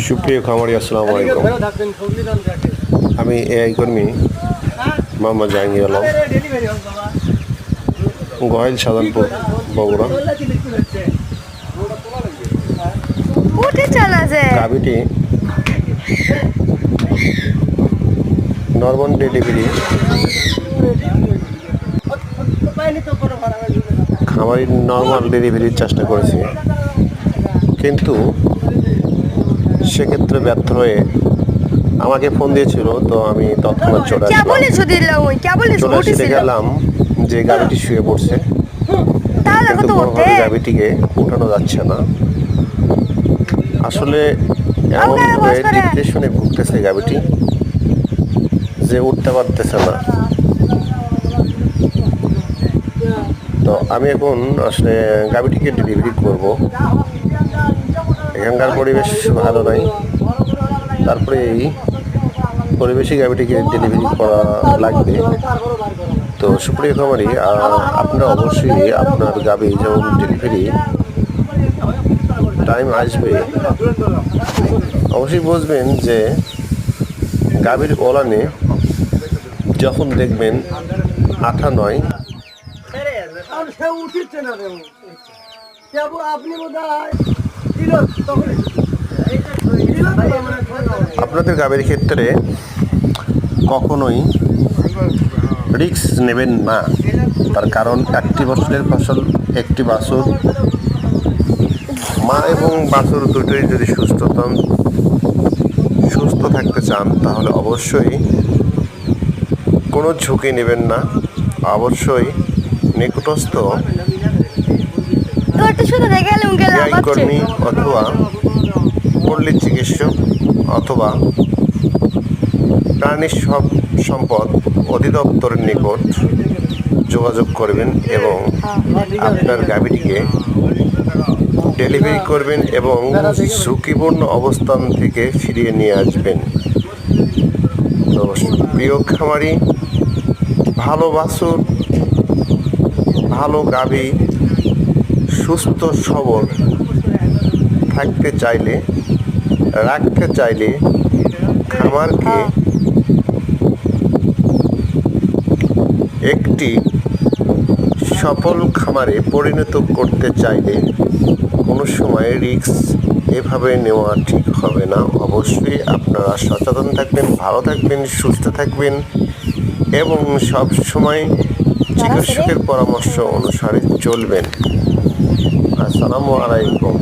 সুপ্রিয় খামারি, আসসালামু আলাইকুম। আমি এআই কর্মী মোহাম্মদ জাহাঙ্গীর আলম, গহেল সাধারণপুর, বগুড়া। গাভীটি নর্মাল ডেলিভারি খামারির নর্মাল ডেলিভারির চেষ্টা করেছি, কিন্তু সেক্ষেত্রে ব্যর্থ হয়ে আমাকে ফোন দিয়েছিল। তো আমি তৎক্ষণাৎ চলে এসে গেলাম যে গাড়িটি শুয়ে পড়ছে, কিন্তু কোনোভাবে গাড়িটিকে উঠানো যাচ্ছে না। আসলে এমনভাবে ডিপ্রেশনে ভুগতেছে গাড়িটি যে উঠতে পারতেছে না। তো আমি এখন আসলে গাড়িটিকে ডেলিভারি করব। এখানকার পরিবেশ ভালো নাই, তারপরে এই পরিবেশে গাভীটিকে ডেলিভারি করা লাগবে। তো সুপ্রিয় খামারি, আপনারা অবশ্যই আপনার গাভী যেমন ডেলিভারি টাইম আসবে, অবশ্যই বুঝবেন যে গাভীর ওলানে যখন দেখবেন আঠা নয়, আপনাদের গাভীর ক্ষেত্রে কখনোই রিস্ক নেবেন না। তার কারণ 1 বছরের ফসল, একটি বাছুর, মা এবং বাছুর দুটোই যদি সুস্থ থাকতে চান, তাহলে অবশ্যই কোনো ঝুঁকি নেবেন না। অবশ্যই নিকটস্থ কর্মী অথবা পল্লী চিকিৎসক অথবা প্রাণী সম্পদ অধিদপ্তরের নিকট যোগাযোগ করবেন এবং আপনার গাভীটিকে ডেলিভারি করবেন এবং ঝুঁকিপূর্ণ অবস্থান থেকে ফিরিয়ে নিয়ে আসবেন। তো প্রিয় খামারি, ভালো বাছুর, ভালো গাভী, সুস্থ সবল থাকতে চাইলে, রাখতে চাইলে, খামারকে একটি সফল খামারে পরিণত করতে চাইলে কোনো সময় রিস্ক এভাবে নেওয়া ঠিক হবে না। অবশ্যই আপনারা সচেতন থাকবেন, ভালো থাকবেন, সুস্থ থাকবেন এবং সব সময় চিকিৎসকের পরামর্শ অনুসারে চলবেন। আসসালামু আলাইকুম।